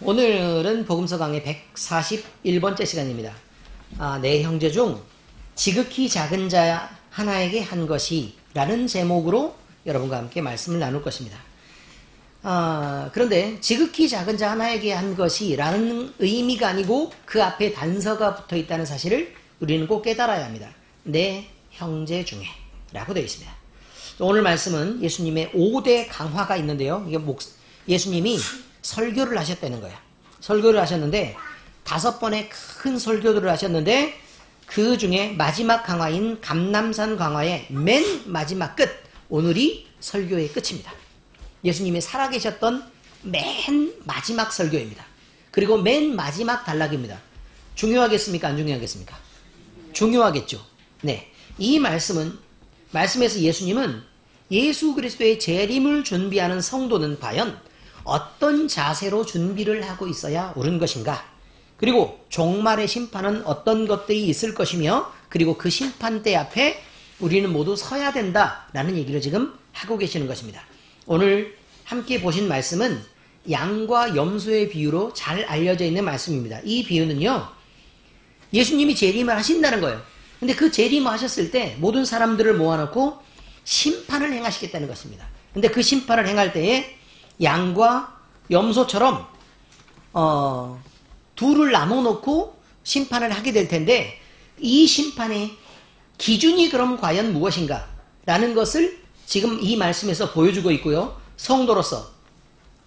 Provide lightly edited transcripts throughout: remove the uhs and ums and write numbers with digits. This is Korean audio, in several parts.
오늘은 복음서 강의 141번째 시간입니다. 내 형제 중 지극히 작은 자 하나에게 한 것이 라는 제목으로 여러분과 함께 말씀을 나눌 것입니다. 그런데 지극히 작은 자 하나에게 한 것이 라는 의미가 아니고 그 앞에 단서가 붙어 있다는 사실을 우리는 꼭 깨달아야 합니다. 내 형제 중에 라고 되어 있습니다. 오늘 말씀은 예수님의 5대 강화가 있는데요. 이게 예수님이 설교를 하셨다는 거예요. 설교를 하셨는데 5번의 큰 설교들을 하셨는데 그 중에 마지막 강화인 감람산 강화의 맨 마지막 끝, 오늘이 설교의 끝입니다. 예수님이 살아계셨던 맨 마지막 설교입니다. 그리고 맨 마지막 단락입니다. 중요하겠습니까? 안 중요하겠습니까? 중요하겠죠. 네, 이 말씀에서 예수님은 예수 그리스도의 재림을 준비하는 성도는 과연 어떤 자세로 준비를 하고 있어야 옳은 것인가? 그리고 종말의 심판은 어떤 것들이 있을 것이며, 그리고 그 심판대 앞에 우리는 모두 서야 된다라는 얘기를 지금 하고 계시는 것입니다. 오늘 함께 보신 말씀은 양과 염소의 비유로 잘 알려져 있는 말씀입니다. 이 비유는요, 예수님이 재림을 하신다는 거예요. 근데 그 재림을 하셨을 때 모든 사람들을 모아놓고 심판을 행하시겠다는 것입니다. 근데 그 심판을 행할 때에 양과 염소처럼 둘을 나눠놓고 심판을 하게 될 텐데, 이 심판의 기준이 그럼 과연 무엇인가 라는 것을 지금 이 말씀에서 보여주고 있고요. 성도로서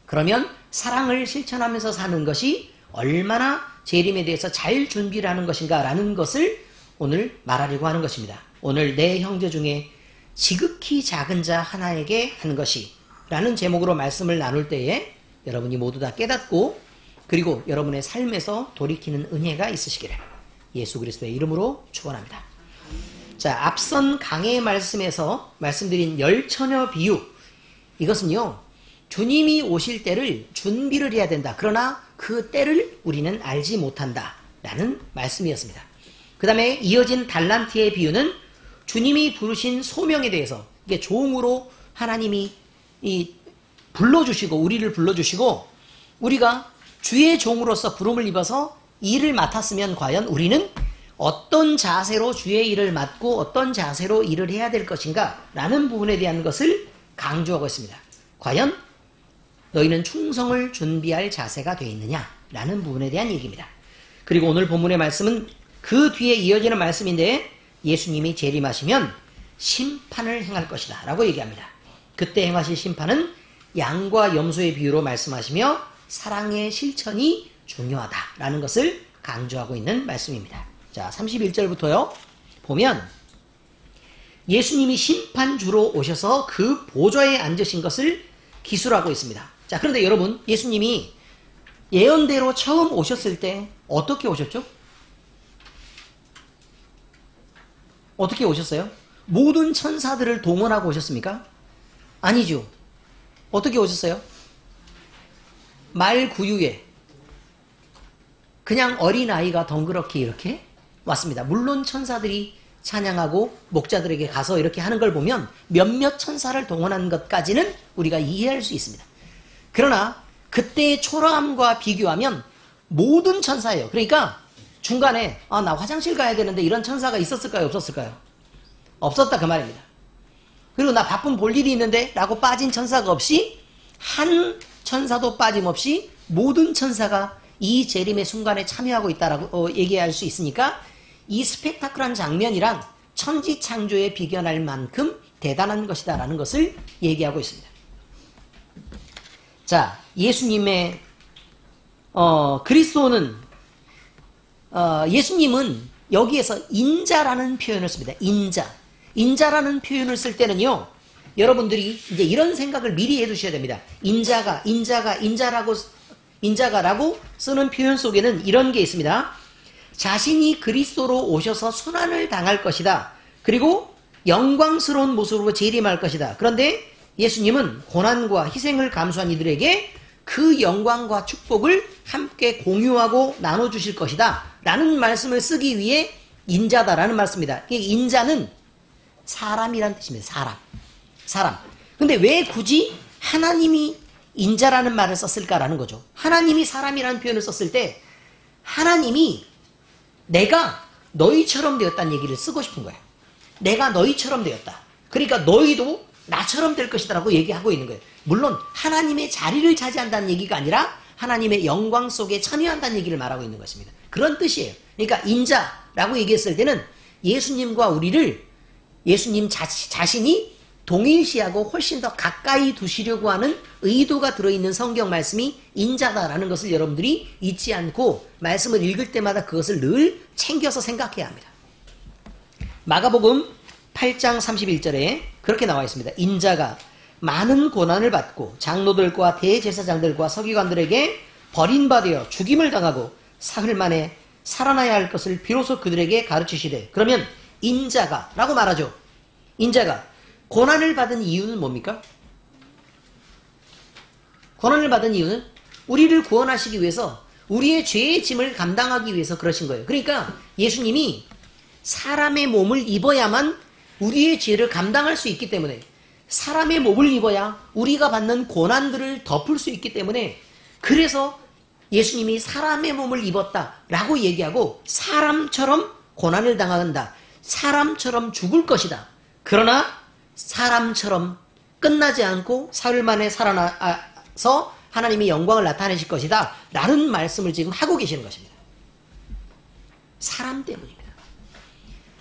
그러면 사랑을 실천하면서 사는 것이 얼마나 재림에 대해서 잘 준비를 하는 것인가 라는 것을 오늘 말하려고 하는 것입니다. 오늘 내 형제 중에 지극히 작은 자 하나에게 하는 것이 라는 제목으로 말씀을 나눌 때에 여러분이 모두 다 깨닫고, 그리고 여러분의 삶에서 돌이키는 은혜가 있으시기를 예수 그리스도의 이름으로 축원합니다. 자, 앞선 강의 말씀에서 말씀드린 열처녀 비유, 이것은요, 주님이 오실 때를 준비를 해야 된다. 그러나 그 때를 우리는 알지 못한다 라는 말씀이었습니다. 그 다음에 이어진 달란트의 비유는 주님이 부르신 소명에 대해서, 이게 종으로 하나님이 불러주시고, 우리를 불러주시고, 우리가 주의 종으로서 부름을 입어서 일을 맡았으면 과연 우리는 어떤 자세로 주의 일을 맡고 어떤 자세로 일을 해야 될 것인가 라는 부분에 대한 것을 강조하고 있습니다. 과연 너희는 충성을 준비할 자세가 되어 있느냐 라는 부분에 대한 얘기입니다. 그리고 오늘 본문의 말씀은 그 뒤에 이어지는 말씀인데, 예수님이 재림하시면 심판을 행할 것이다 라고 얘기합니다. 그때 행하실 심판은 양과 염소의 비유로 말씀하시며 사랑의 실천이 중요하다라는 것을 강조하고 있는 말씀입니다. 자, 31절부터요. 보면 예수님이 심판주로 오셔서 그 보좌에 앉으신 것을 기술하고 있습니다. 자, 그런데 여러분, 예수님이 예언대로 처음 오셨을 때 어떻게 오셨죠? 어떻게 오셨어요? 모든 천사들을 동원하고 오셨습니까? 아니죠. 어떻게 오셨어요? 말 구유에 그냥 어린아이가 덩그렇게 이렇게 왔습니다. 물론 천사들이 찬양하고 목자들에게 가서 이렇게 하는 걸 보면 몇몇 천사를 동원한 것까지는 우리가 이해할 수 있습니다. 그러나 그때의 초라함과 비교하면 모든 천사예요. 그러니까 중간에 나 화장실 가야 되는데 이런 천사가 있었을까요? 없었을까요? 없었다 그 말입니다. 그리고 나 바쁜 볼 일이 있는데 라고 빠진 천사가 없이, 한 천사도 빠짐없이 모든 천사가 이 재림의 순간에 참여하고 있다라고 얘기할 수 있으니까, 이 스펙타클한 장면이란 천지창조에 비견할 만큼 대단한 것이다 라는 것을 얘기하고 있습니다. 자, 예수님의 그리스도는 예수님은 여기에서 인자라는 표현을 씁니다. 인자라는 표현을 쓸 때는요, 여러분들이 이제 이런 생각을 미리 해두셔야 됩니다. 인자가라고 쓰는 표현 속에는 이런 게 있습니다. 자신이 그리스도로 오셔서 순환을 당할 것이다. 그리고 영광스러운 모습으로 재림할 것이다. 그런데 예수님은 고난과 희생을 감수한 이들에게 그 영광과 축복을 함께 공유하고 나눠주실 것이다 라는 말씀을 쓰기 위해 인자다라는 말씀입니다. 인자는 사람이란 뜻입니다. 사람. 근데 왜 굳이 하나님이 인자라는 말을 썼을까라는 거죠. 하나님이 사람이라는 표현을 썼을 때 하나님이 내가 너희처럼 되었다는 얘기를 쓰고 싶은 거예요. 내가 너희처럼 되었다. 그러니까 너희도 나처럼 될 것이다라고 얘기하고 있는 거예요. 물론 하나님의 자리를 차지한다는 얘기가 아니라 하나님의 영광 속에 참여한다는 얘기를 말하고 있는 것입니다. 그런 뜻이에요. 그러니까 인자라고 얘기했을 때는 예수님과 우리를 예수님 자신이 동일시하고 훨씬 더 가까이 두시려고 하는 의도가 들어있는 성경 말씀이 인자다라는 것을 여러분들이 잊지 않고 말씀을 읽을 때마다 그것을 늘 챙겨서 생각해야 합니다. 마가복음 8장 31절에 그렇게 나와 있습니다. 인자가 많은 고난을 받고 장로들과 대제사장들과 서기관들에게 버림받아 죽임을 당하고 사흘 만에 살아나야 할 것을 비로소 그들에게 가르치시되. 그러면 인자가 라고 말하죠. 인자가 고난을 받은 이유는 뭡니까? 고난을 받은 이유는 우리를 구원하시기 위해서 우리의 죄의 짐을 감당하기 위해서 그러신 거예요. 그러니까 예수님이 사람의 몸을 입어야만 우리의 죄를 감당할 수 있기 때문에, 사람의 몸을 입어야 우리가 받는 고난들을 덮을 수 있기 때문에, 그래서 예수님이 사람의 몸을 입었다라고 얘기하고 사람처럼 고난을 당한다. 사람처럼 죽을 것이다. 그러나 사람처럼 끝나지 않고 사흘 만에 살아나서 하나님의 영광을 나타내실 것이다 라는 말씀을 지금 하고 계시는 것입니다. 사람 때문입니다.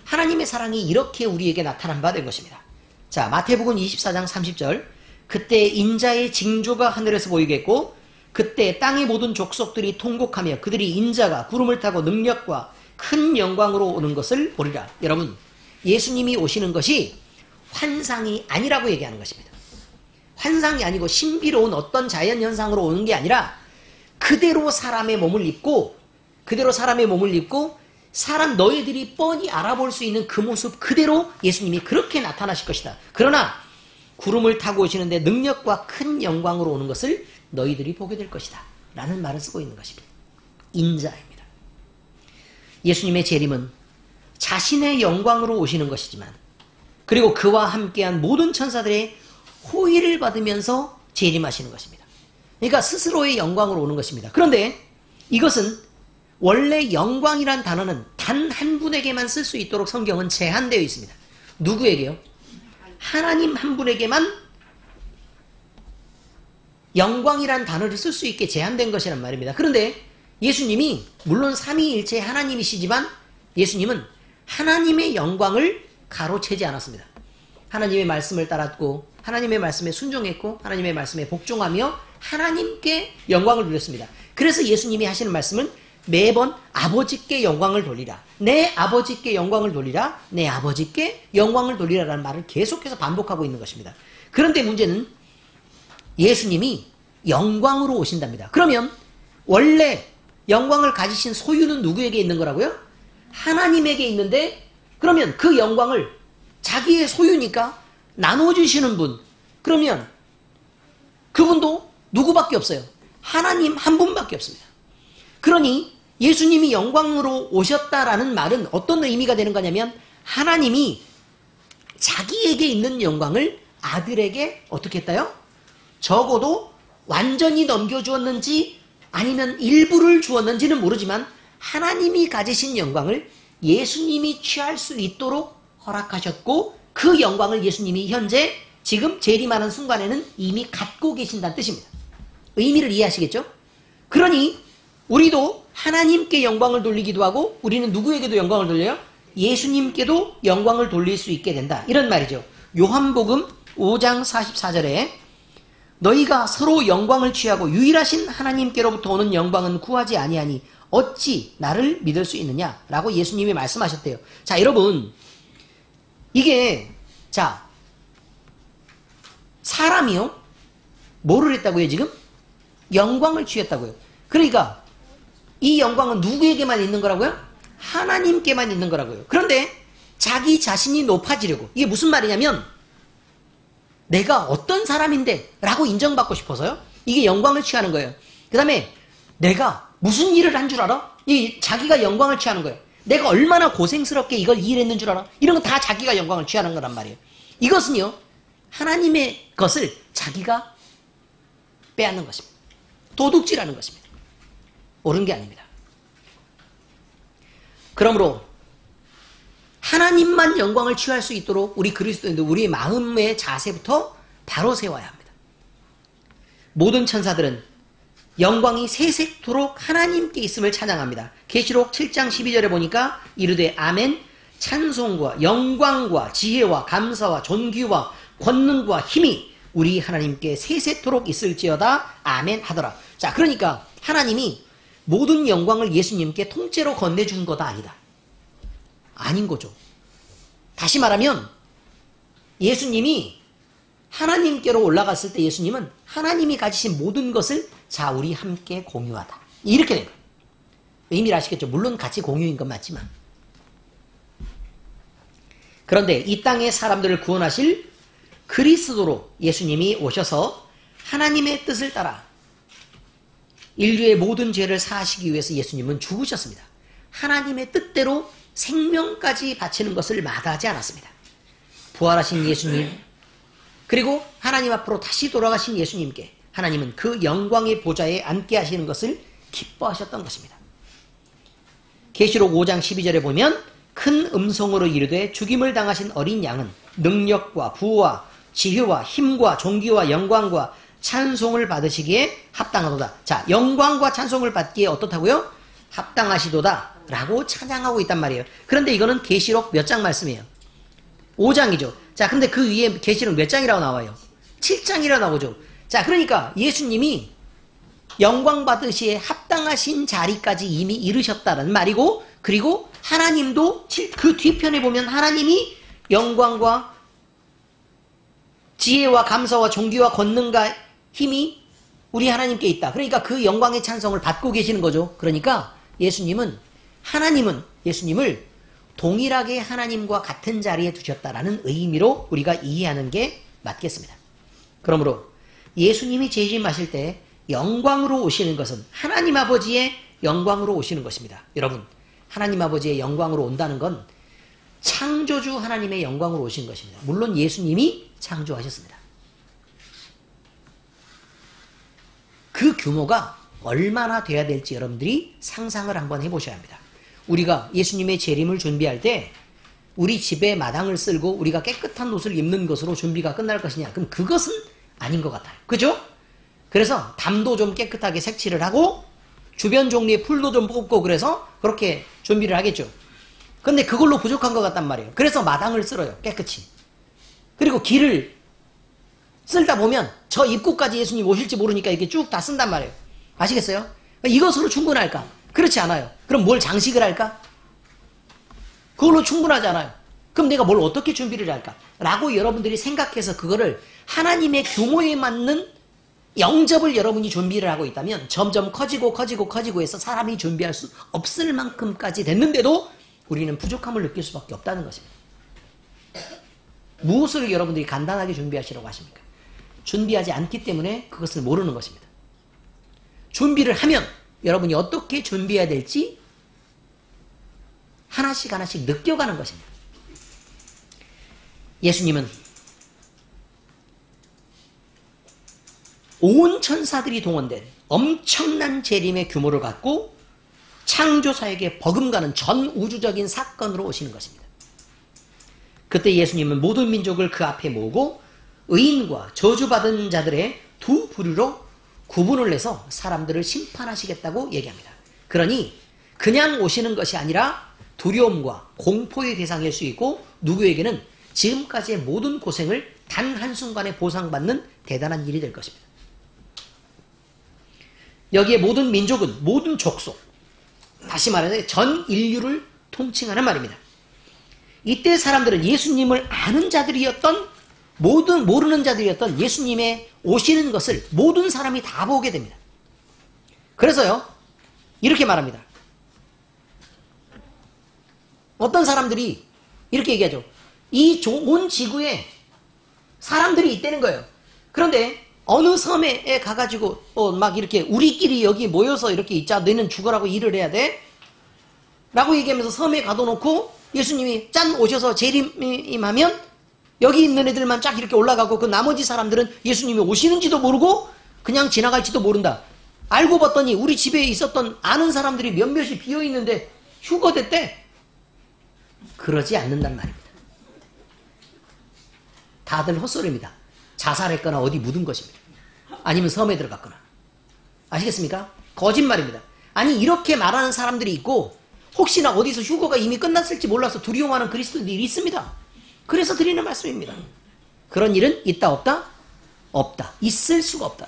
하나님의 사랑이 이렇게 우리에게 나타난 바 된 것입니다. 자, 마태복음 24장 30절. 그때 인자의 징조가 하늘에서 보이겠고 그때 땅의 모든 족속들이 통곡하며 그들이 인자가 구름을 타고 능력과 큰 영광으로 오는 것을 보리라. 여러분, 예수님이 오시는 것이 환상이 아니라고 얘기하는 것입니다. 환상이 아니고 신비로운 어떤 자연현상으로 오는 게 아니라 그대로 사람의 몸을 입고 사람 너희들이 뻔히 알아볼 수 있는 그 모습 그대로 예수님이 그렇게 나타나실 것이다. 그러나 구름을 타고 오시는데 능력과 큰 영광으로 오는 것을 너희들이 보게 될 것이다 라는 말을 쓰고 있는 것입니다. 인자입니다. 예수님의 재림은 자신의 영광으로 오시는 것이지만, 그리고 그와 함께한 모든 천사들의 호의를 받으면서 재림하시는 것입니다. 그러니까 스스로의 영광으로 오는 것입니다. 그런데 이것은 원래 영광이란 단어는 단 한 분에게만 쓸 수 있도록 성경은 제한되어 있습니다. 누구에게요? 하나님 한 분에게만 영광이란 단어를 쓸 수 있게 제한된 것이란 말입니다. 그런데 예수님이 물론 삼위일체 하나님이시지만 예수님은 하나님의 영광을 가로채지 않았습니다. 하나님의 말씀을 따랐고 하나님의 말씀에 순종했고 하나님의 말씀에 복종하며 하나님께 영광을 돌렸습니다. 그래서 예수님이 하시는 말씀은 매번 아버지께 영광을 돌리라. 내 아버지께 영광을 돌리라. 내 아버지께 영광을 돌리라라는 말을 계속해서 반복하고 있는 것입니다. 그런데 문제는 예수님이 영광으로 오신답니다. 그러면 원래 영광을 가지신 소유는 누구에게 있는 거라고요? 하나님에게 있는데, 그러면 그 영광을 자기의 소유니까 나눠주시는 분, 그러면 그분도 누구밖에 없어요? 하나님 한 분밖에 없습니다. 그러니 예수님이 영광으로 오셨다라는 말은 어떤 의미가 되는 거냐면, 하나님이 자기에게 있는 영광을 아들에게 어떻게 했다요? 적어도 완전히 넘겨주었는지 아니면 일부를 주었는지는 모르지만 하나님이 가지신 영광을 예수님이 취할 수 있도록 허락하셨고, 그 영광을 예수님이 현재 지금 재림하는 순간에는 이미 갖고 계신다는 뜻입니다. 의미를 이해하시겠죠? 그러니 우리도 하나님께 영광을 돌리기도 하고 우리는 누구에게도 영광을 돌려요? 예수님께도 영광을 돌릴 수 있게 된다, 이런 말이죠. 요한복음 5장 44절에 너희가 서로 영광을 취하고 유일하신 하나님께로부터 오는 영광은 구하지 아니하니 어찌 나를 믿을 수 있느냐라고 예수님이 말씀하셨대요. 자, 여러분, 이게 자 사람이요 뭐를 했다고요? 지금 영광을 취했다고요. 그러니까 이 영광은 누구에게만 있는 거라고요? 하나님께만 있는 거라고요. 그런데 자기 자신이 높아지려고, 이게 무슨 말이냐면 내가 어떤 사람인데 라고 인정받고 싶어서요, 이게 영광을 취하는 거예요. 그 다음에 내가 무슨 일을 한 줄 알아? 이 자기가 영광을 취하는 거예요. 내가 얼마나 고생스럽게 이걸 일했는 줄 알아? 이런 건 다 자기가 영광을 취하는 거란 말이에요. 이것은요, 하나님의 것을 자기가 빼앗는 것입니다. 도둑질하는 것입니다. 옳은 게 아닙니다. 그러므로 하나님만 영광을 취할 수 있도록 우리 그리스도인들 우리의 마음의 자세부터 바로 세워야 합니다. 모든 천사들은 영광이 세세토록 하나님께 있음을 찬양합니다. 계시록 7장 12절에 보니까 이르되 아멘, 찬송과 영광과 지혜와 감사와 존귀와 권능과 힘이 우리 하나님께 세세토록 있을지어다 아멘 하더라. 자, 그러니까 하나님이 모든 영광을 예수님께 통째로 건네준 거다 아니다. 아닌 거죠. 다시 말하면 예수님이 하나님께로 올라갔을 때 예수님은 하나님이 가지신 모든 것을 자 우리 함께 공유하다. 이렇게 된 거예요. 의미를 아시겠죠? 물론 같이 공유인 건 맞지만. 그런데 이 땅의 사람들을 구원하실 그리스도로 예수님이 오셔서 하나님의 뜻을 따라 인류의 모든 죄를 사하시기 위해서 예수님은 죽으셨습니다. 하나님의 뜻대로 생명까지 바치는 것을 마다하지 않았습니다. 부활하신 예수님, 그리고 하나님 앞으로 다시 돌아가신 예수님께 하나님은 그 영광의 보좌에 앉게 하시는 것을 기뻐하셨던 것입니다. 계시록 5장 12절에 보면 큰 음성으로 이르되 죽임을 당하신 어린 양은 능력과 부와 지혜와 힘과 존귀와 영광과 찬송을 받으시기에 합당하도다. 자, 영광과 찬송을 받기에 어떻다고요? 합당하시도다 라고 찬양하고 있단 말이에요. 그런데 이거는 계시록 몇 장 말씀이에요? 5장이죠. 자, 근데 그 위에 계시록 몇 장이라고 나와요? 7장이라고 나오죠. 자, 그러니까 예수님이 영광 받으시에 합당하신 자리까지 이미 이르셨다는 말이고, 그리고 하나님도 그 뒤편에 보면 하나님이 영광과 지혜와 감사와 존귀와 권능과 힘이 우리 하나님께 있다. 그러니까 그 영광의 찬송을 받고 계시는 거죠. 그러니까 하나님은 예수님을 동일하게 하나님과 같은 자리에 두셨다라는 의미로 우리가 이해하는 게 맞겠습니다. 그러므로 예수님이 재림하실 때 영광으로 오시는 것은 하나님 아버지의 영광으로 오시는 것입니다. 여러분, 하나님 아버지의 영광으로 온다는 건 창조주 하나님의 영광으로 오신 것입니다. 물론 예수님이 창조하셨습니다. 그 규모가 얼마나 돼야 될지 여러분들이 상상을 한번 해보셔야 합니다. 우리가 예수님의 재림을 준비할 때 우리 집에 마당을 쓸고 우리가 깨끗한 옷을 입는 것으로 준비가 끝날 것이냐? 그럼 그것은 아닌 것 같아요. 그죠? 그래서 담도 좀 깨끗하게 색칠을 하고 주변 종류의 풀도 좀 뽑고 그래서 그렇게 준비를 하겠죠. 근데 그걸로 부족한 것 같단 말이에요. 그래서 마당을 쓸어요. 깨끗이. 그리고 길을 쓸다 보면 저 입구까지 예수님 오실지 모르니까 이렇게 쭉 다 쓴단 말이에요. 아시겠어요? 이것으로 충분할까? 그렇지 않아요. 그럼 뭘 장식을 할까? 그걸로 충분하지 않아요. 그럼 내가 뭘 어떻게 준비를 할까? 라고 여러분들이 생각해서 그거를 하나님의 규모에 맞는 영접을 여러분이 준비를 하고 있다면 점점 커지고 해서 사람이 준비할 수 없을 만큼까지 됐는데도 우리는 부족함을 느낄 수밖에 없다는 것입니다. 무엇을 여러분들이 간단하게 준비하시라고 하십니까? 준비하지 않기 때문에 그것을 모르는 것입니다. 준비를 하면 여러분이 어떻게 준비해야 될지 하나씩 느껴가는 것입니다. 예수님은 온 천사들이 동원된 엄청난 재림의 규모를 갖고 창조사에게 버금가는 전 우주적인 사건으로 오시는 것입니다. 그때 예수님은 모든 민족을 그 앞에 모으고 의인과 저주받은 자들의 두 부류로 구분을 해서 사람들을 심판하시겠다고 얘기합니다. 그러니 그냥 오시는 것이 아니라 두려움과 공포의 대상일 수 있고 누구에게는 지금까지의 모든 고생을 단 한순간에 보상받는 대단한 일이 될 것입니다. 여기에 모든 민족은 모든 족속, 다시 말하면 전 인류를 통칭하는 말입니다. 이때 사람들은 예수님을 아는 자들이었던 모르는 자들이었던 예수님의 오시는 것을 모든 사람이 다 보게 됩니다. 그래서요 이렇게 말합니다. 어떤 사람들이 이렇게 얘기하죠. 이 온 지구에 사람들이 있다는 거예요. 그런데 어느 섬에 가가지고 막 이렇게 우리끼리 여기 모여서 이렇게 있자, 너희는 죽으라고 일을 해야 돼? 라고 얘기하면서 섬에 가둬놓고 예수님이 짠 오셔서 재림하면 여기 있는 애들만 쫙 이렇게 올라가고 그 나머지 사람들은 예수님이 오시는지도 모르고 그냥 지나갈지도 모른다. 알고 봤더니 우리 집에 있었던 아는 사람들이 몇몇이 비어있는데 휴거됐대. 그러지 않는단 말입니다. 다들 헛소리입니다. 자살했거나 어디 묻은 것입니다. 아니면 섬에 들어갔거나. 아시겠습니까? 거짓말입니다. 아니 이렇게 말하는 사람들이 있고 혹시나 어디서 휴거가 이미 끝났을지 몰라서 두려워하는 그리스도인들이 있습니다. 그래서 드리는 말씀입니다. 그런 일은 있다 없다? 없다. 있을 수가 없다.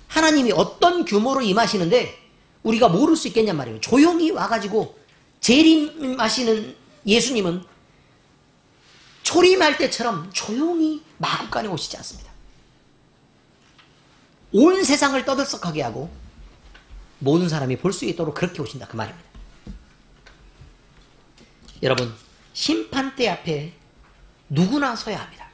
하나님이 어떤 규모로 임하시는데 우리가 모를 수 있겠냔 말이에요. 조용히 와가지고 재림하시는 예수님은 초림할 때처럼 조용히 마구간에 오시지 않습니다. 온 세상을 떠들썩하게 하고 모든 사람이 볼 수 있도록 그렇게 오신다 그 말입니다. 여러분 심판대 앞에 누구나 서야 합니다.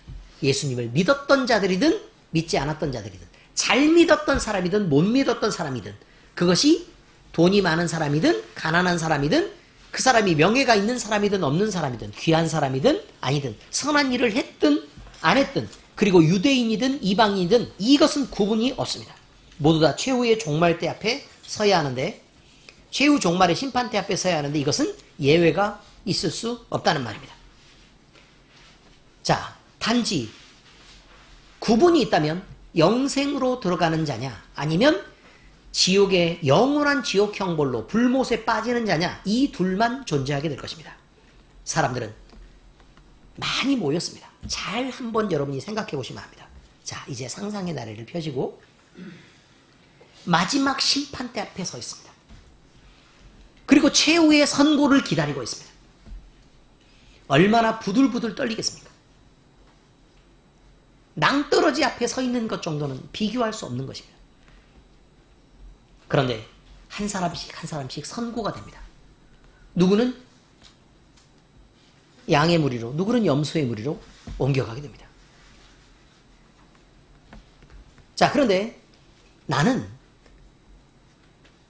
예수님을 믿었던 자들이든 믿지 않았던 자들이든 잘 믿었던 사람이든 못 믿었던 사람이든 그것이 돈이 많은 사람이든 가난한 사람이든 그 사람이 명예가 있는 사람이든 없는 사람이든 귀한 사람이든 아니든 선한 일을 했든 안 했든 그리고 유대인이든 이방인이든 이것은 구분이 없습니다. 모두 다 최후의 종말대 앞에 서야 하는데 최후 종말의 심판대 앞에 서야 하는데 이것은 예외가 있을 수 없다는 말입니다. 자, 단지 구분이 있다면 영생으로 들어가는 자냐 아니면 지옥의 영원한 지옥 형벌로 불못에 빠지는 자냐 이 둘만 존재하게 될 것입니다. 사람들은 많이 모였습니다. 잘 한번 여러분이 생각해 보시면 합니다. 자, 이제 상상의 나래를 펴시고 마지막 심판대 앞에 서 있습니다. 그리고 최후의 선고를 기다리고 있습니다. 얼마나 부들부들 떨리겠습니까? 낭떠러지 앞에 서 있는 것 정도는 비교할 수 없는 것입니다. 그런데 한 사람씩 한 사람씩 선고가 됩니다. 누구는 양의 무리로 누구는 염소의 무리로 옮겨가게 됩니다. 자, 그런데 나는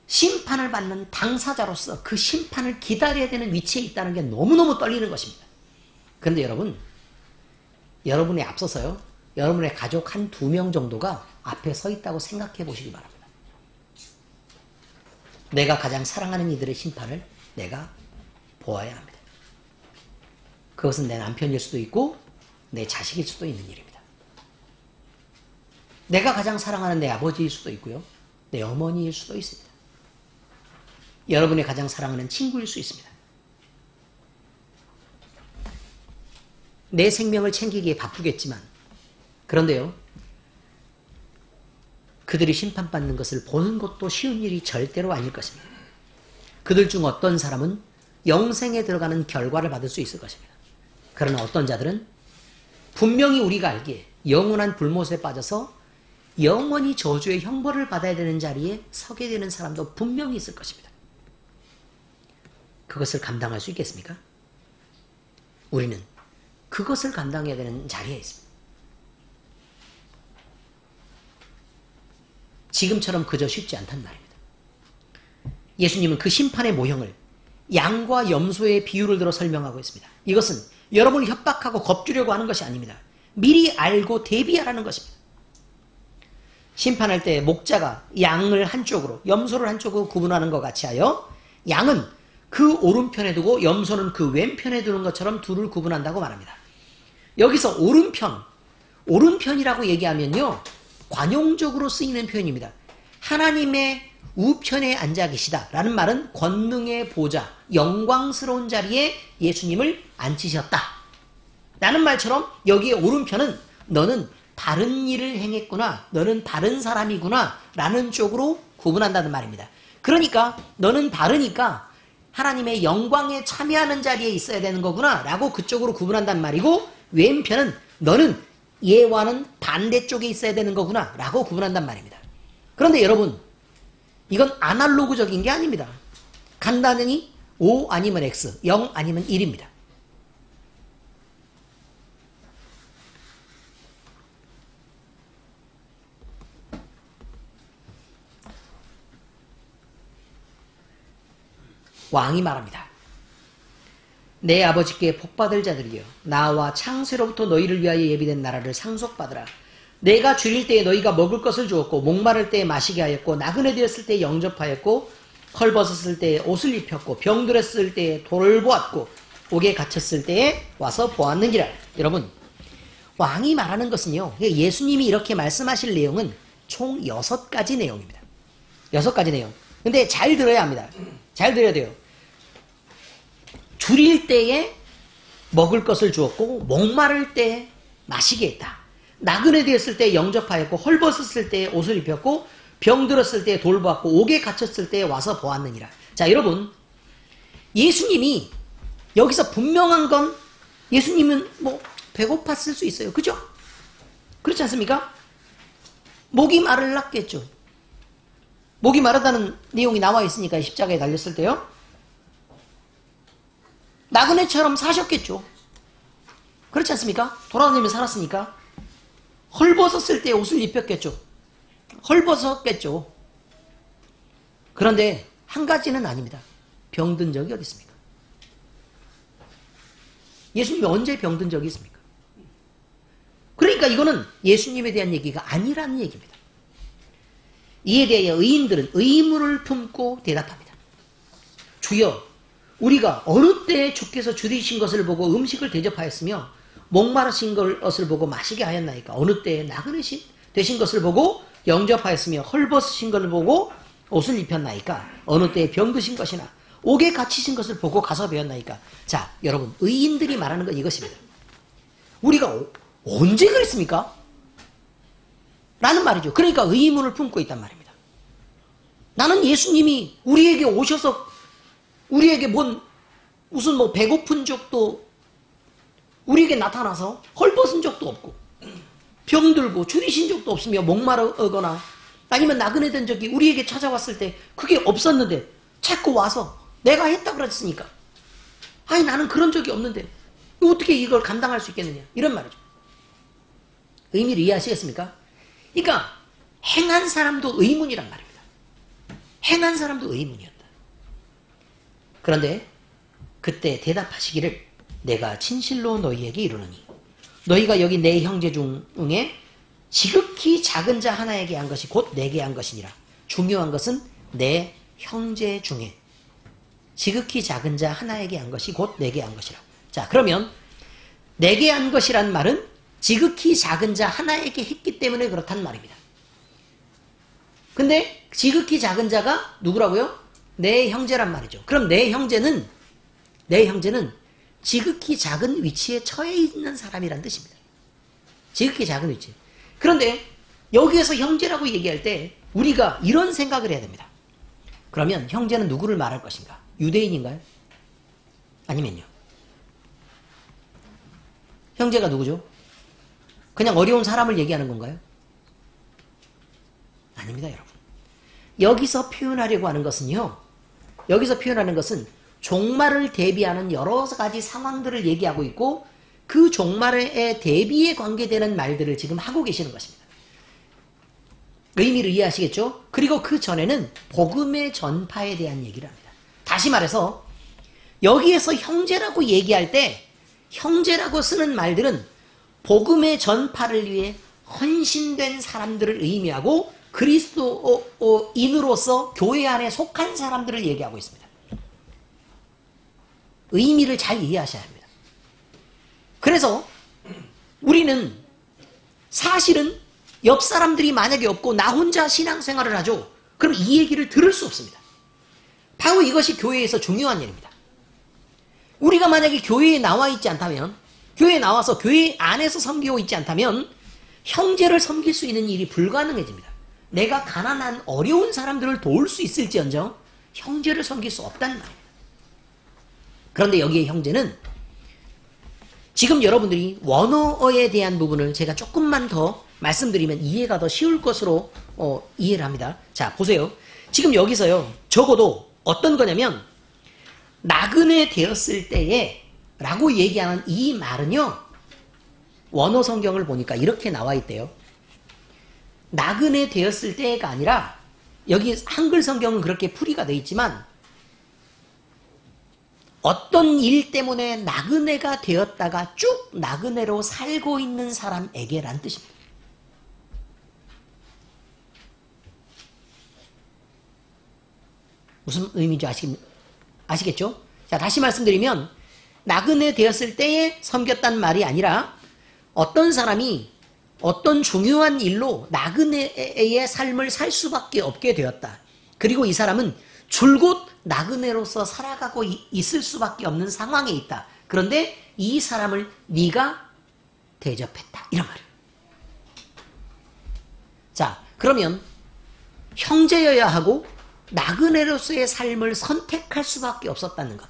심판을 받는 당사자로서 그 심판을 기다려야 되는 위치에 있다는 게 너무너무 떨리는 것입니다. 그런데 여러분, 여러분에 앞서서요, 여러분의 가족 한 2명 정도가 앞에 서 있다고 생각해 보시기 바랍니다. 내가 가장 사랑하는 이들의 심판을 내가 보아야 합니다. 그것은 내 남편일 수도 있고 내 자식일 수도 있는 일입니다. 내가 가장 사랑하는 내 아버지일 수도 있고요. 내 어머니일 수도 있습니다. 여러분의 가장 사랑하는 친구일 수 있습니다. 내 생명을 챙기기에 바쁘겠지만 그런데요. 그들이 심판받는 것을 보는 것도 쉬운 일이 절대로 아닐 것입니다. 그들 중 어떤 사람은 영생에 들어가는 결과를 받을 수 있을 것입니다. 그러나 어떤 자들은 분명히 우리가 알기에 영원한 불못에 빠져서 영원히 저주의 형벌을 받아야 되는 자리에 서게 되는 사람도 분명히 있을 것입니다. 그것을 감당할 수 있겠습니까? 우리는 그것을 감당해야 되는 자리에 있습니다. 지금처럼 그저 쉽지 않단 말입니다. 예수님은 그 심판의 모형을 양과 염소의 비유를 들어 설명하고 있습니다. 이것은 여러분을 협박하고 겁주려고 하는 것이 아닙니다. 미리 알고 대비하라는 것입니다. 심판할 때 목자가 양을 한쪽으로 염소를 한쪽으로 구분하는 것 같이 하여 양은 그 오른편에 두고 염소는 그 왼편에 두는 것처럼 둘을 구분한다고 말합니다. 여기서 오른편이라고 얘기하면요, 관용적으로 쓰이는 표현입니다. 하나님의 우편에 앉아 계시다 라는 말은 권능의 보좌, 영광스러운 자리에 예수님을 앉히셨다 라는 말처럼 여기에 오른편은 너는 바른 일을 행했구나, 너는 바른 사람이구나 라는 쪽으로 구분한다는 말입니다. 그러니까 너는 바르니까 하나님의 영광에 참여하는 자리에 있어야 되는 거구나 라고 그쪽으로 구분한단 말이고, 왼편은 너는 얘와는 반대쪽에 있어야 되는 거구나 라고 구분한단 말입니다. 그런데 여러분, 이건 아날로그적인 게 아닙니다. 간단히 O 아니면 X, 0 아니면 1입니다. 왕이 말합니다. 내 아버지께 복받을 자들이여, 나와 창세로부터 너희를 위하여 예비된 나라를 상속받으라. 내가 줄일 때에 너희가 먹을 것을 주었고 목마를 때에 마시게 하였고 나그네 되었을 때에 영접하였고 헐벗었을 때에 옷을 입혔고 병들었을 때에 돌보았고 옥에 갇혔을 때에 와서 보았느니라. 여러분, 왕이 말하는 것은요, 예수님이 이렇게 말씀하실 내용은 총 6가지 내용입니다. 6가지 내용. 근데 잘 들어야 합니다. 잘 들어야 돼요. 줄일 때에 먹을 것을 주었고 목마를 때에 마시게 했다. 나그네 되었을 때 영접하였고 헐벗었을 때 옷을 입혔고 병들었을 때 돌보았고 옥에 갇혔을 때 와서 보았느니라. 자, 여러분, 예수님이 여기서 분명한 건 예수님은 뭐 배고팠을 수 있어요. 그죠? 그렇지 않습니까? 목이 마르렀겠죠. 목이 마르다는 내용이 나와 있으니까 십자가에 달렸을 때요. 나그네처럼 사셨겠죠. 그렇지 않습니까? 돌아다니며 살았으니까. 헐벗었을 때 옷을 입혔겠죠. 헐벗었겠죠. 그런데 한 가지는 아닙니다. 병든 적이 어디 있습니까? 예수님이 언제 병든 적이 있습니까? 그러니까 이거는 예수님에 대한 얘기가 아니라는 얘기입니다. 이에 대해 의인들은 의문을 품고 대답합니다. 주여, 우리가 어느 때 주께서 줄이신 것을 보고 음식을 대접하였으며 목마르신 것을 보고 마시게 하였나이까? 어느 때에 나그네 되신 것을 보고 영접하였으며 헐벗으신 것을 보고 옷을 입혔나이까? 어느 때에 병드신 것이나 옥에 갇히신 것을 보고 가서 배웠나이까? 자, 여러분, 의인들이 말하는 건 이것입니다. 우리가 언제 그랬습니까? 라는 말이죠. 그러니까 의문을 품고 있단 말입니다. 나는 예수님이 우리에게 오셔서 우리에게 무슨 배고픈 적도 우리에게 나타나서 헐벗은 적도 없고 병들고 줄이신 적도 없으며 목마르거나 아니면 나그네 된 적이 우리에게 찾아왔을 때 그게 없었는데 자꾸 와서 내가 했다 그랬으니까 아니 나는 그런 적이 없는데 어떻게 이걸 감당할 수 있겠느냐 이런 말이죠. 의미를 이해하시겠습니까? 그러니까 행한 사람도 의문이란 말입니다. 행한 사람도 의문이었다. 그런데 그때 대답하시기를 내가 진실로 너희에게 이르노니 너희가 여기 내 형제 중에 지극히 작은 자 하나에게 한 것이 곧 내게 한 것이니라. 중요한 것은 내 형제 중에 지극히 작은 자 하나에게 한 것이 곧 내게 한 것이라. 자, 그러면 내게 한 것이란 말은 지극히 작은 자 하나에게 했기 때문에 그렇단 말입니다. 근데 지극히 작은 자가 누구라고요? 내 형제란 말이죠. 그럼 내 형제는 지극히 작은 위치에 처해 있는 사람이란 뜻입니다. 지극히 작은 위치. 그런데 여기에서 형제라고 얘기할 때 우리가 이런 생각을 해야 됩니다. 그러면 형제는 누구를 말할 것인가? 유대인인가요? 아니면요? 형제가 누구죠? 그냥 어려운 사람을 얘기하는 건가요? 아닙니다, 여러분. 여기서 표현하려고 하는 것은요. 여기서 표현하는 것은 종말을 대비하는 여러 가지 상황들을 얘기하고 있고 그 종말에 대비에 관계되는 말들을 지금 하고 계시는 것입니다. 의미를 이해하시겠죠? 그리고 그 전에는 복음의 전파에 대한 얘기를 합니다. 다시 말해서 여기에서 형제라고 얘기할 때 형제라고 쓰는 말들은 복음의 전파를 위해 헌신된 사람들을 의미하고 그리스도인으로서 교회 안에 속한 사람들을 얘기하고 있습니다. 의미를 잘 이해하셔야 합니다. 그래서 우리는 사실은 옆 사람들이 만약에 없고 나 혼자 신앙생활을 하죠. 그럼 이 얘기를 들을 수 없습니다. 바로 이것이 교회에서 중요한 일입니다. 우리가 만약에 교회에 나와 있지 않다면 교회에 나와서 교회 안에서 섬기고 있지 않다면 형제를 섬길 수 있는 일이 불가능해집니다. 내가 가난한 어려운 사람들을 도울 수 있을지언정 형제를 섬길 수 없다는 말입니다. 그런데 여기에 형제는 지금 여러분들이 원어에 대한 부분을 제가 조금만 더 말씀드리면 이해가 더 쉬울 것으로 이해를 합니다. 자, 보세요. 지금 여기서요. 적어도 어떤 거냐면 나그네 되었을 때에 라고 얘기하는 이 말은요. 원어 성경을 보니까 이렇게 나와 있대요. 나그네 되었을 때가 아니라 여기 한글 성경은 그렇게 풀이가 되어 있지만 어떤 일 때문에 나그네가 되었다가 쭉 나그네로 살고 있는 사람에게란 뜻입니다. 무슨 의미인지 아시겠죠? 자, 다시 말씀드리면 나그네 되었을 때에 섬겼단 말이 아니라 어떤 사람이 어떤 중요한 일로 나그네의 삶을 살 수밖에 없게 되었다. 그리고 이 사람은 줄곧 나그네로서 살아가고 있을 수밖에 없는 상황에 있다. 그런데 이 사람을 네가 대접했다. 이런 말이에요. 자, 그러면 형제여야 하고 나그네로서의 삶을 선택할 수밖에 없었다는 것.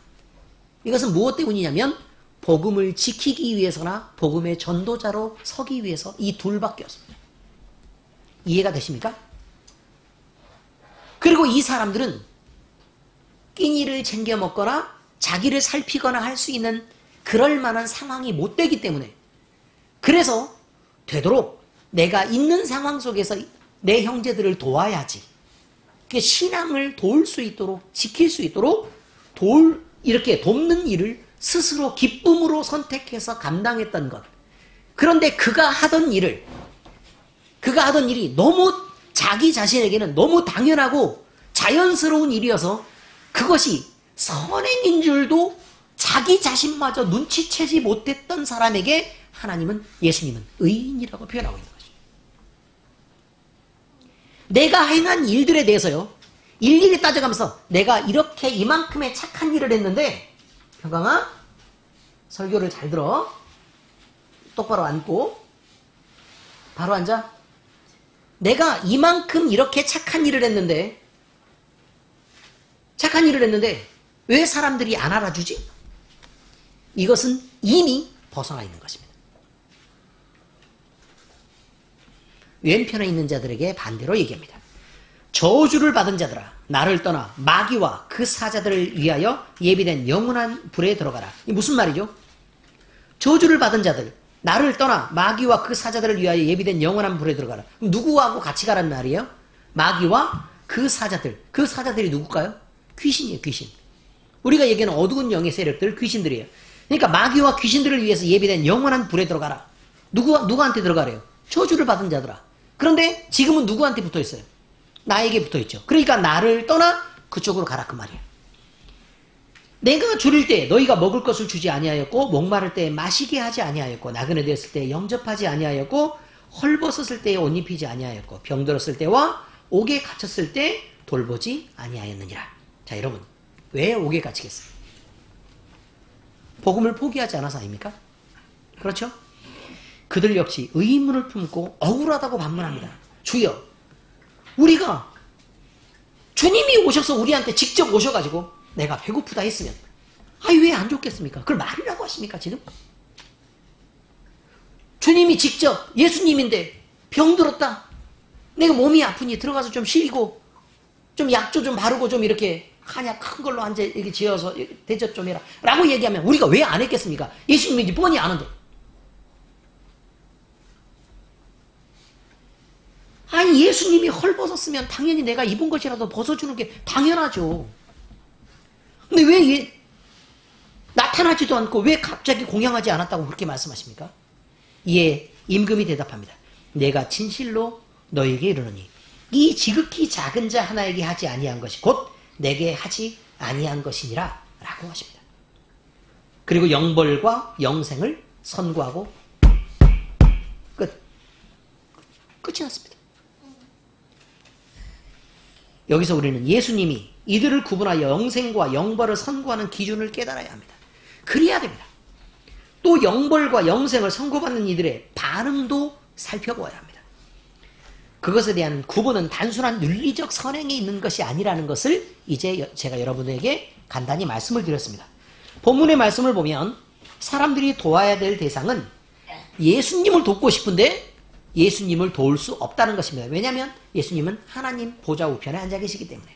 이것은 무엇 때문이냐면 복음을 지키기 위해서나 복음의 전도자로 서기 위해서 이 둘밖에 없습니다. 이해가 되십니까? 그리고 이 사람들은 끼니를 챙겨 먹거나 자기를 살피거나 할 수 있는 그럴 만한 상황이 못 되기 때문에 그래서 되도록 내가 있는 상황 속에서 내 형제들을 도와야지. 신앙을 도울 수 있도록 지킬 수 있도록 이렇게 돕는 일을 스스로 기쁨으로 선택해서 감당했던 것. 그런데 그가 하던 일이 너무 자기 자신에게는 너무 당연하고 자연스러운 일이어서 그것이 선행인 줄도 자기 자신마저 눈치채지 못했던 사람에게 예수님은 의인이라고 표현하고 있는 것입니다. 내가 행한 일들에 대해서요, 일일이 따져가면서 내가 이렇게 이만큼의 착한 일을 했는데, 평강아, 설교를 잘 들어. 똑바로 앉고, 바로 앉아. 내가 이만큼 이렇게 착한 일을 했는데 왜 사람들이 안 알아주지? 이것은 이미 벗어나 있는 것입니다. 왼편에 있는 자들에게 반대로 얘기합니다. 저주를 받은 자들아, 나를 떠나 마귀와 그 사자들을 위하여 예비된 영원한 불에 들어가라. 이 무슨 말이죠? 저주를 받은 자들, 나를 떠나 마귀와 그 사자들을 위하여 예비된 영원한 불에 들어가라. 그럼 누구하고 같이 가라는 말이에요? 마귀와 그 사자들. 그 사자들이 누굴까요? 귀신이에요, 귀신. 우리가 얘기하는 어두운 영의 세력들, 귀신들이에요. 그러니까 마귀와 귀신들을 위해서 예비된 영원한 불에 들어가라. 누구한테 들어가래요? 저주를 받은 자들아. 그런데 지금은 누구한테 붙어 있어요? 나에게 붙어 있죠. 그러니까 나를 떠나 그쪽으로 가라 그 말이에요. 내가 줄일 때 너희가 먹을 것을 주지 아니하였고, 목마를 때 마시게 하지 아니하였고, 나그네 되었을 때 영접하지 아니하였고, 헐벗었을 때 옷 입히지 아니하였고, 병들었을 때와 옥에 갇혔을 때 돌보지 아니하였느니라. 자, 여러분, 왜 옥에 갇히겠어요? 복음을 포기하지 않아서 아닙니까? 그렇죠? 그들 역시 의문을 품고 억울하다고 반문합니다. 주여, 우리가 주님이 오셔서 우리한테 직접 오셔가지고 내가 배고프다 했으면 왜 안 좋겠습니까? 그걸 말이라고 하십니까 지금? 주님이 직접 예수님인데 병들었다, 내가 몸이 아프니 들어가서 좀 쉬고 좀 약조 좀 바르고 좀 이렇게 한약 큰 걸로 앉아 이렇게 지어서 대접 좀 해라 라고 얘기하면 우리가 왜 안 했겠습니까? 예수님인지 뻔히 아는데. 아니, 예수님이 헐벗었으면 당연히 내가 입은 것이라도 벗어주는 게 당연하죠. 근데 왜 나타나지도 않고 왜 갑자기 공양하지 않았다고 그렇게 말씀하십니까? 이에 임금이 대답합니다. 내가 진실로 너에게 이르노니 이 지극히 작은 자 하나에게 하지 아니한 것이 곧 내게 하지 아니한 것이니라 라고 하십니다. 그리고 영벌과 영생을 선고하고 끝이 났습니다. 여기서 우리는 예수님이 이들을 구분하여 영생과 영벌을 선고하는 기준을 깨달아야 합니다. 그래야 됩니다. 또 영벌과 영생을 선고받는 이들의 반응도 살펴보아야 합니다. 그것에 대한 구분은 단순한 윤리적 선행에 있는 것이 아니라는 것을 이제 제가 여러분에게 간단히 말씀을 드렸습니다. 본문의 말씀을 보면 사람들이 도와야 될 대상은 예수님을 돕고 싶은데 예수님을 도울 수 없다는 것입니다. 왜냐하면 예수님은 하나님 보좌 우편에 앉아 계시기 때문에.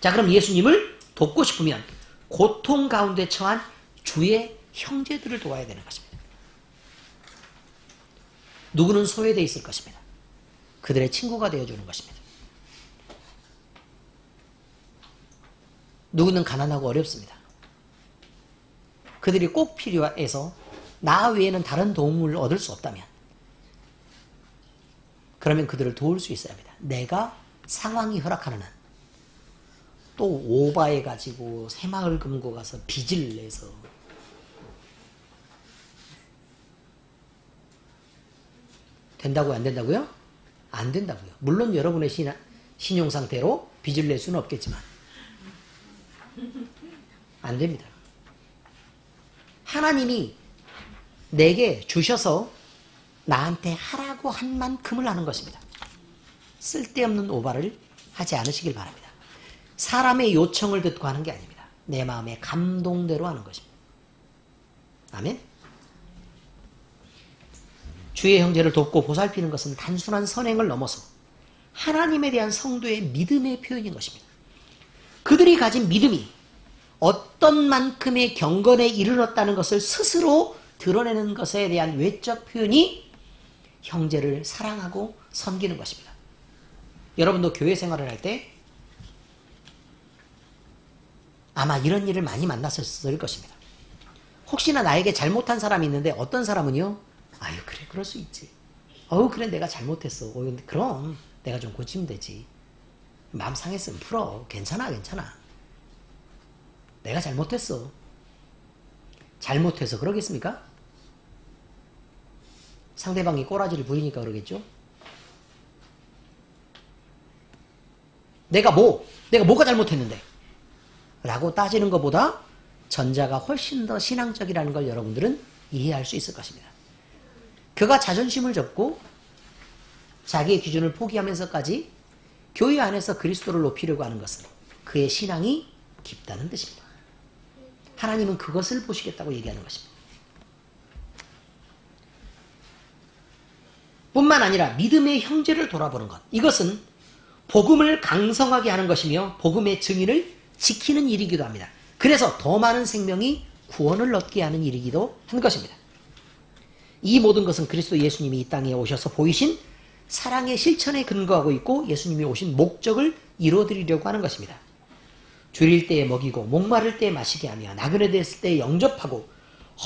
자, 그럼 예수님을 돕고 싶으면 고통 가운데 처한 주의 형제들을 도와야 되는 것입니다. 누구는 소외되어 있을 것입니다. 그들의 친구가 되어주는 것입니다. 누구는 가난하고 어렵습니다. 그들이 꼭 필요해서 나 외에는 다른 도움을 얻을 수 없다면 그러면 그들을 도울 수 있어야 합니다. 내가 상황이 허락하는 한. 또 오바해가지고 새마을 금고 가서 빚을 내서 된다고요? 안 된다고요? 안 된다고요. 물론 여러분의 신용 상태로 빚을 낼 수는 없겠지만 안 됩니다. 하나님이 내게 주셔서 나한테 하라고 한 만큼을 하는 것입니다. 쓸데없는 오바를 하지 않으시길 바랍니다. 사람의 요청을 듣고 하는 게 아닙니다. 내 마음의 감동대로 하는 것입니다. 아멘. 주의 형제를 돕고 보살피는 것은 단순한 선행을 넘어서 하나님에 대한 성도의 믿음의 표현인 것입니다. 그들이 가진 믿음이 어떤 만큼의 경건에 이르렀다는 것을 스스로 드러내는 것에 대한 외적 표현이 형제를 사랑하고 섬기는 것입니다. 여러분도 교회 생활을 할 때 아마 이런 일을 많이 만났을 것입니다. 혹시나 나에게 잘못한 사람이 있는데 어떤 사람은요, 아유 그래 그럴 수 있지. 그래 내가 잘못했어. 근데 그럼 내가 좀 고치면 되지. 마음 상했으면 풀어. 괜찮아. 내가 잘못했어. 잘못해서 그러겠습니까? 상대방이 꼬라지를 부리니까 그러겠죠? 내가 뭐가 잘못했는데? 라고 따지는 것보다 전자가 훨씬 더 신앙적이라는 걸 여러분들은 이해할 수 있을 것입니다. 그가 자존심을 접고 자기의 기준을 포기하면서까지 교회 안에서 그리스도를 높이려고 하는 것은 그의 신앙이 깊다는 뜻입니다. 하나님은 그것을 보시겠다고 얘기하는 것입니다. 뿐만 아니라 믿음의 형제를 돌아보는 것. 이것은 복음을 강성하게 하는 것이며 복음의 증인을 지키는 일이기도 합니다. 그래서 더 많은 생명이 구원을 얻게 하는 일이기도 한 것입니다. 이 모든 것은 그리스도 예수님이 이 땅에 오셔서 보이신 사랑의 실천에 근거하고 있고 예수님이 오신 목적을 이루어드리려고 하는 것입니다. 줄일 때에 먹이고 목마를 때에 마시게 하며 나그네 됐을 때에 영접하고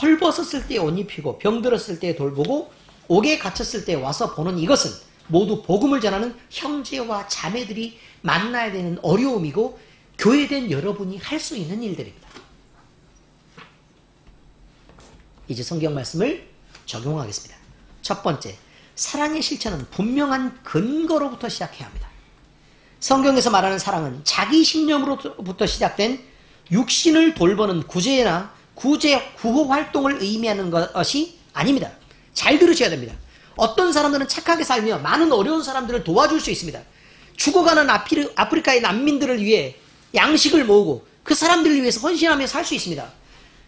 헐벗었을 때에 옷 입히고 병들었을 때에 돌보고 옥에 갇혔을 때에 와서 보는 이것은 모두 복음을 전하는 형제와 자매들이 만나야 되는 어려움이고 교회된 여러분이 할 수 있는 일들입니다. 이제 성경 말씀을 적용하겠습니다. 첫 번째, 사랑의 실천은 분명한 근거로부터 시작해야 합니다. 성경에서 말하는 사랑은 자기 신념으로부터 시작된 육신을 돌보는 구호 활동을 의미하는 것이 아닙니다. 잘 들으셔야 됩니다. 어떤 사람들은 착하게 살며 많은 어려운 사람들을 도와줄 수 있습니다. 죽어가는 아프리카의 난민들을 위해 양식을 모으고 그 사람들을 위해서 헌신하며 살 수 있습니다.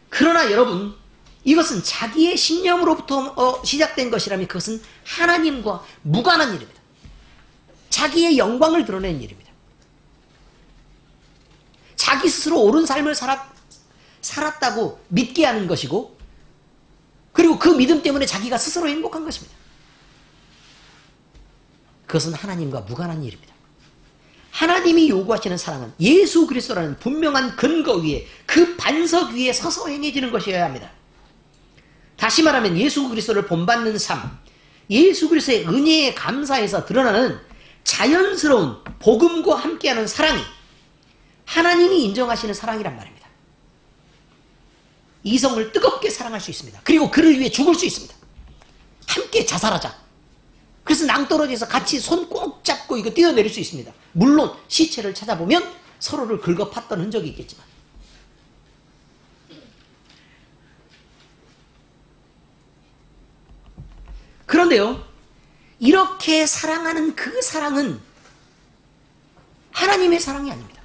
그러나 여러분, 이것은 자기의 신념으로부터 시작된 것이라면 그것은 하나님과 무관한 일입니다. 자기의 영광을 드러내는 일입니다. 자기 스스로 옳은 삶을 살았다고 믿게 하는 것이고 그리고 그 믿음 때문에 자기가 스스로 행복한 것입니다. 그것은 하나님과 무관한 일입니다. 하나님이 요구하시는 사랑은 예수 그리스도라는 분명한 근거 위에 그 반석 위에 서서 행해지는 것이어야 합니다. 다시 말하면 예수 그리스도를 본받는 삶, 예수 그리스도의 은혜에 감사해서 드러나는 자연스러운 복음과 함께하는 사랑이 하나님이 인정하시는 사랑이란 말입니다. 이성을 뜨겁게 사랑할 수 있습니다. 그리고 그를 위해 죽을 수 있습니다. 함께 자살하자. 그래서 낭떠러지에서 같이 손 꼭 잡고 이거 뛰어내릴 수 있습니다. 물론 시체를 찾아보면 서로를 긁어 팠던 흔적이 있겠지만. 그런데요, 이렇게 사랑하는 그 사랑은 하나님의 사랑이 아닙니다.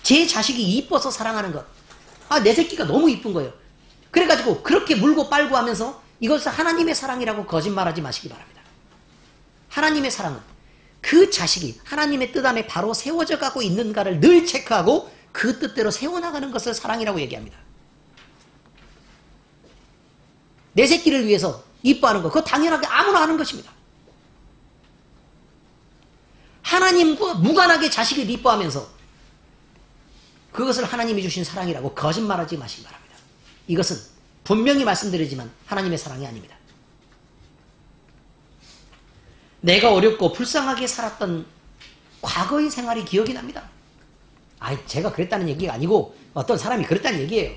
제 자식이 이뻐서 사랑하는 것. 내 새끼가 너무 이쁜 거예요. 그래가지고 그렇게 물고 빨고 하면서 이것을 하나님의 사랑이라고 거짓말하지 마시기 바랍니다. 하나님의 사랑은 그 자식이 하나님의 뜻 안에 바로 세워져 가고 있는가를 늘 체크하고 그 뜻대로 세워나가는 것을 사랑이라고 얘기합니다. 내 새끼를 위해서 이뻐하는 것, 그거 당연하게 아무나 하는 것입니다. 하나님과 무관하게 자식을 이뻐하면서 그것을 하나님이 주신 사랑이라고 거짓말하지 마시기 바랍니다. 이것은 분명히 말씀드리지만 하나님의 사랑이 아닙니다. 내가 어렵고 불쌍하게 살았던 과거의 생활이 기억이 납니다. 제가 그랬다는 얘기가 아니고 어떤 사람이 그랬다는 얘기예요.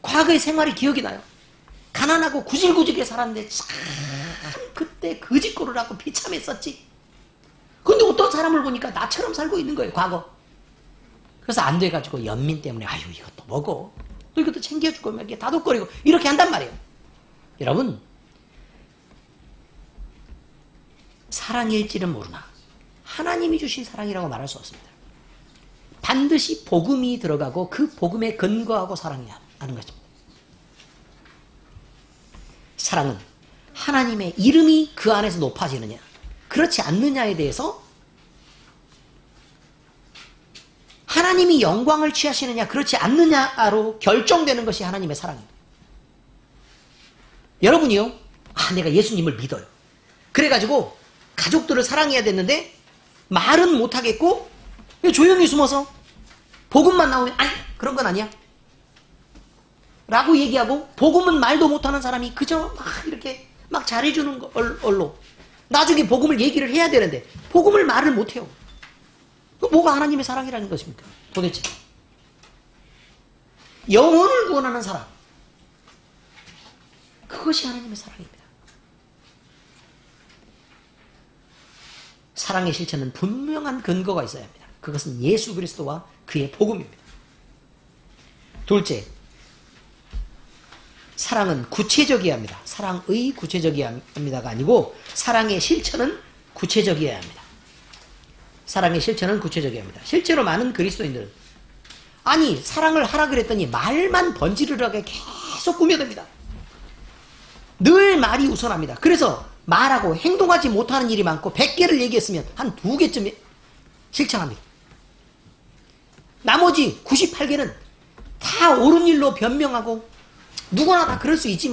과거의 생활이 기억이 나요. 가난하고 구질구질하게 살았는데 참 그때 거짓골을 하고 비참했었지. 근데 어떤 사람을 보니까 나처럼 살고 있는 거예요, 과거. 그래서 안 돼가지고 연민 때문에 이것도 먹어. 또 이것도 챙겨주고 막 이렇게 다독거리고 이렇게 한단 말이에요. 여러분, 사랑일지는 모르나 하나님이 주신 사랑이라고 말할 수 없습니다. 반드시 복음이 들어가고 그 복음에 근거하고 사랑해야 하는 것입니다. 사랑은 하나님의 이름이 그 안에서 높아지느냐 그렇지 않느냐에 대해서, 하나님이 영광을 취하시느냐 그렇지 않느냐로 결정되는 것이 하나님의 사랑입니다. 여러분이요, 내가 예수님을 믿어요. 그래가지고 가족들을 사랑해야 됐는데 말은 못하겠고 조용히 숨어서 복음만 나오면 그런 건 아니야 라고 얘기하고, 복음은 말도 못하는 사람이 그저 이렇게 막 잘해주는 걸로 나중에 복음을 얘기를 해야 되는데 복음을 말을 못해요. 뭐가 하나님의 사랑이라는 것입니까? 도대체 영혼을 구원하는 사랑, 그것이 하나님의 사랑입니다. 사랑의 실천은 분명한 근거가 있어야 합니다. 그것은 예수 그리스도와 그의 복음입니다. 둘째, 사랑은 구체적이어야 합니다. 사랑의 구체적이어야 합니다가 아니고 사랑의 실천은 구체적이어야 합니다. 사랑의 실천은 구체적이어야 합니다. 실제로 많은 그리스도인들은 사랑을 하라 그랬더니 말만 번지르르하게 계속 꾸며댑니다. 늘 말이 우선합니다. 그래서 말하고 행동하지 못하는 일이 많고 100개를 얘기했으면 한 2개쯤 실천합니다. 나머지 98개는 다 옳은 일로 변명하고 누구나 다 그럴 수 있지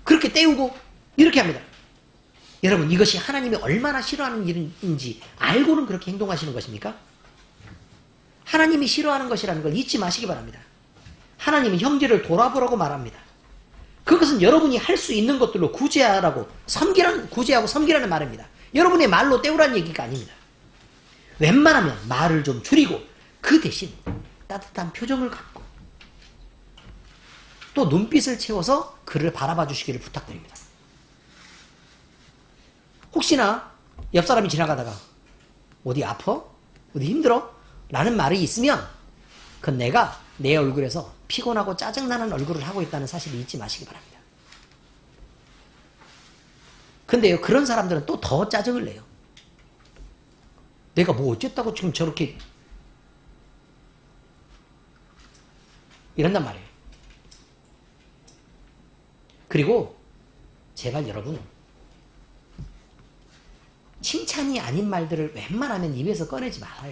그렇게 때우고 이렇게 합니다. 여러분, 이것이 하나님이 얼마나 싫어하는 일인지 알고는 그렇게 행동하시는 것입니까? 하나님이 싫어하는 것이라는 걸 잊지 마시기 바랍니다. 하나님은 형제를 돌아보라고 말합니다. 그것은 여러분이 할 수 있는 것들로 구제하고 섬기라는 말입니다. 여러분의 말로 때우라는 얘기가 아닙니다. 웬만하면 말을 좀 줄이고 그 대신 따뜻한 표정을 갖고 또 눈빛을 채워서 그를 바라봐 주시기를 부탁드립니다. 혹시나 옆 사람이 지나가다가 어디 아파? 어디 힘들어? 라는 말이 있으면 그건 내가 내 얼굴에서 피곤하고 짜증나는 얼굴을 하고 있다는 사실을 잊지 마시기 바랍니다. 근데요, 그런 사람들은 또 더 짜증을 내요. 내가 뭐 어쨌다고 지금 저렇게 이런단 말이에요. 그리고 제발 여러분, 칭찬이 아닌 말들을 웬만하면 입에서 꺼내지 말아요.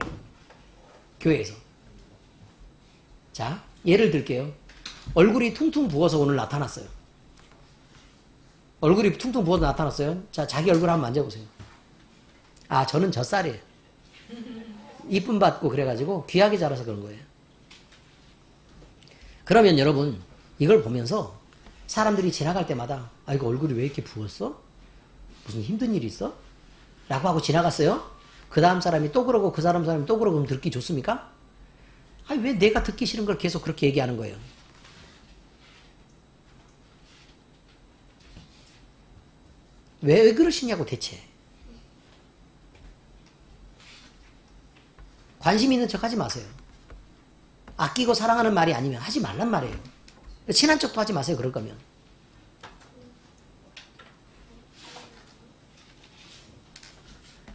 교회에서. 자, 예를 들게요. 얼굴이 퉁퉁 부어서 오늘 나타났어요. 얼굴이 퉁퉁 부어서 나타났어요. 자, 자기 얼굴 한번 만져보세요. 저는 젖살이에요. 이쁨 받고 그래가지고 귀하게 자라서 그런 거예요. 그러면 여러분, 이걸 보면서 사람들이 지나갈 때마다 이거 얼굴이 왜 이렇게 부었어? 무슨 힘든 일 있어? 라고 하고 지나갔어요. 그 다음 사람이 또 그러고 그 사람이 또 그러고 그럼 듣기 좋습니까? 왜 내가 듣기 싫은 걸 계속 그렇게 얘기하는 거예요? 왜 그러시냐고 대체. 관심 있는 척 하지 마세요. 아끼고 사랑하는 말이 아니면 하지 말란 말이에요. 친한 척도 하지 마세요, 그럴 거면.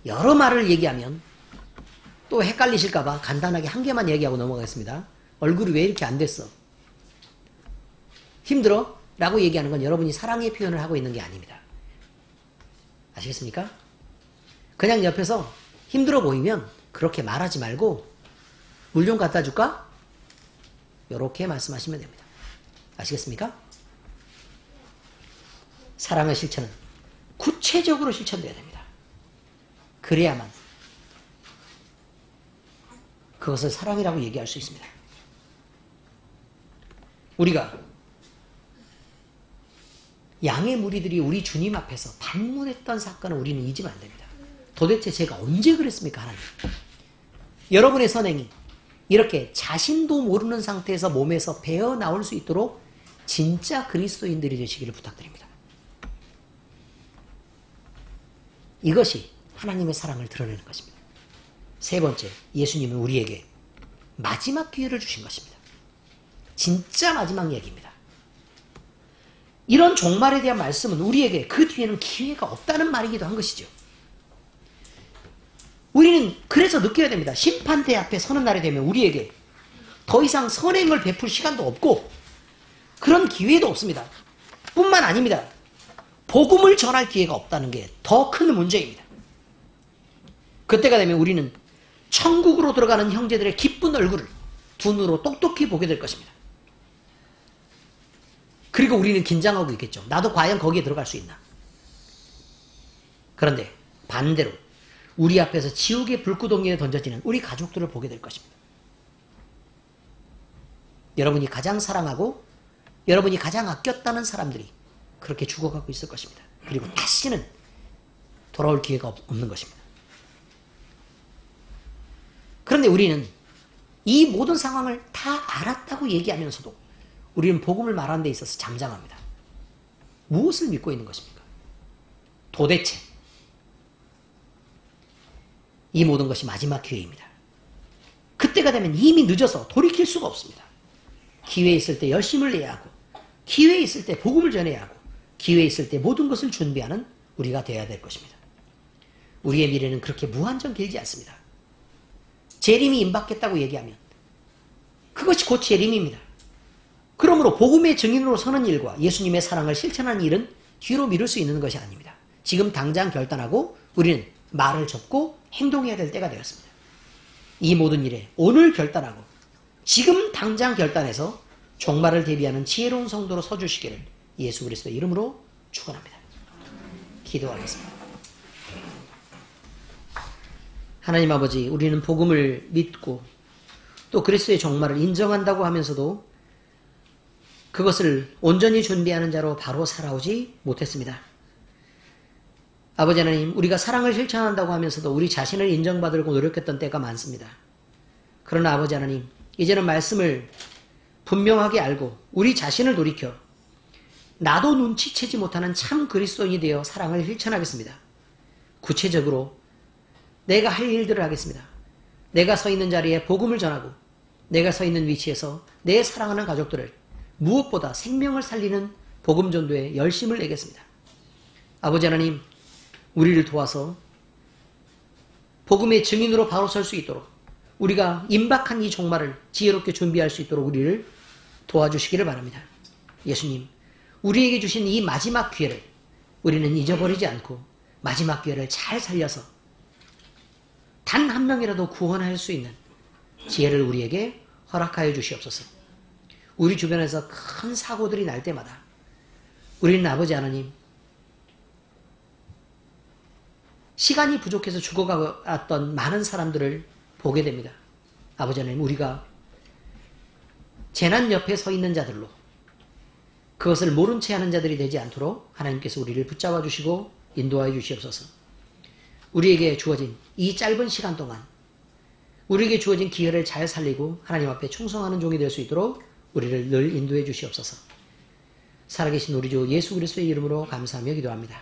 여러 말을 얘기하면 또 헷갈리실까봐 간단하게 한 개만 얘기하고 넘어가겠습니다. 얼굴이 왜 이렇게 안 됐어? 힘들어? 라고 얘기하는 건 여러분이 사랑의 표현을 하고 있는 게 아닙니다. 아시겠습니까? 그냥 옆에서 힘들어 보이면 그렇게 말하지 말고 물 좀 갖다 줄까? 이렇게 말씀하시면 됩니다. 아시겠습니까? 사랑의 실천은 구체적으로 실천돼야 됩니다. 그래야만 그것을 사랑이라고 얘기할 수 있습니다. 우리가 양의 무리들이 우리 주님 앞에서 반문했던 사건을 우리는 잊으면 안 됩니다. 도대체 제가 언제 그랬습니까, 하나님? 여러분의 선행이 이렇게 자신도 모르는 상태에서 몸에서 배어 나올 수 있도록 진짜 그리스도인들이 되시기를 부탁드립니다. 이것이 하나님의 사랑을 드러내는 것입니다. 세 번째, 예수님은 우리에게 마지막 기회를 주신 것입니다. 진짜 마지막 얘기입니다. 이런 종말에 대한 말씀은 우리에게 그 뒤에는 기회가 없다는 말이기도 한 것이죠. 우리는 그래서 느껴야 됩니다. 심판대 앞에 서는 날이 되면 우리에게 더 이상 선행을 베풀 시간도 없고 그런 기회도 없습니다. 뿐만 아닙니다. 복음을 전할 기회가 없다는 게 더 큰 문제입니다. 그때가 되면 우리는 천국으로 들어가는 형제들의 기쁜 얼굴을 두 눈으로 똑똑히 보게 될 것입니다. 그리고 우리는 긴장하고 있겠죠. 나도 과연 거기에 들어갈 수 있나? 그런데 반대로 우리 앞에서 지옥의 불구덩이에 던져지는 우리 가족들을 보게 될 것입니다. 여러분이 가장 사랑하고 여러분이 가장 아꼈다는 사람들이 그렇게 죽어가고 있을 것입니다. 그리고 다시는 돌아올 기회가 없는 것입니다. 그런데 우리는 이 모든 상황을 다 알았다고 얘기하면서도 우리는 복음을 말하는 데 있어서 잠잠합니다. 무엇을 믿고 있는 것입니까? 도대체 이 모든 것이 마지막 기회입니다. 그때가 되면 이미 늦어서 돌이킬 수가 없습니다. 기회 있을 때 열심을 내야 하고 기회 있을 때 복음을 전해야 하고 기회 있을 때 모든 것을 준비하는 우리가 되어야 될 것입니다. 우리의 미래는 그렇게 무한정 길지 않습니다. 재림이 임박했다고 얘기하면 그것이 곧 재림입니다. 그러므로 복음의 증인으로 서는 일과 예수님의 사랑을 실천하는 일은 뒤로 미룰 수 있는 것이 아닙니다. 지금 당장 결단하고 우리는 말을 접고 행동해야 될 때가 되었습니다. 이 모든 일에 오늘 결단하고 지금 당장 결단해서 종말을 대비하는 지혜로운 성도로 서주시기를 예수 그리스도의 이름으로 축원합니다. 기도하겠습니다. 하나님 아버지, 우리는 복음을 믿고 또 그리스도의 종말을 인정한다고 하면서도 그것을 온전히 준비하는 자로 바로 살아오지 못했습니다. 아버지 하나님, 우리가 사랑을 실천한다고 하면서도 우리 자신을 인정받으려고 노력했던 때가 많습니다. 그러나 아버지 하나님, 이제는 말씀을 분명하게 알고 우리 자신을 돌이켜 나도 눈치채지 못하는 참 그리스도인이 되어 사랑을 실천하겠습니다. 구체적으로 내가 할 일들을 하겠습니다. 내가 서 있는 자리에 복음을 전하고 내가 서 있는 위치에서 내 사랑하는 가족들을 무엇보다 생명을 살리는 복음 전도에 열심을 내겠습니다. 아버지 하나님, 우리를 도와서 복음의 증인으로 바로 설 수 있도록 우리가 임박한 이 종말을 지혜롭게 준비할 수 있도록 우리를 도와주시기를 바랍니다. 예수님, 우리에게 주신 이 마지막 기회를 우리는 잊어버리지 않고 마지막 기회를 잘 살려서 단 한 명이라도 구원할 수 있는 지혜를 우리에게 허락하여 주시옵소서. 우리 주변에서 큰 사고들이 날 때마다 우리는 아버지 하나님, 시간이 부족해서 죽어갔던 많은 사람들을 보게 됩니다. 아버지 하나님, 우리가 재난 옆에 서 있는 자들로 그것을 모른 채 하는 자들이 되지 않도록 하나님께서 우리를 붙잡아 주시고 인도하여 주시옵소서. 우리에게 주어진 이 짧은 시간 동안 우리에게 주어진 기회를 잘 살리고 하나님 앞에 충성하는 종이 될 수 있도록 우리를 늘 인도해 주시옵소서. 살아계신 우리 주 예수 그리스도의 이름으로 감사하며 기도합니다.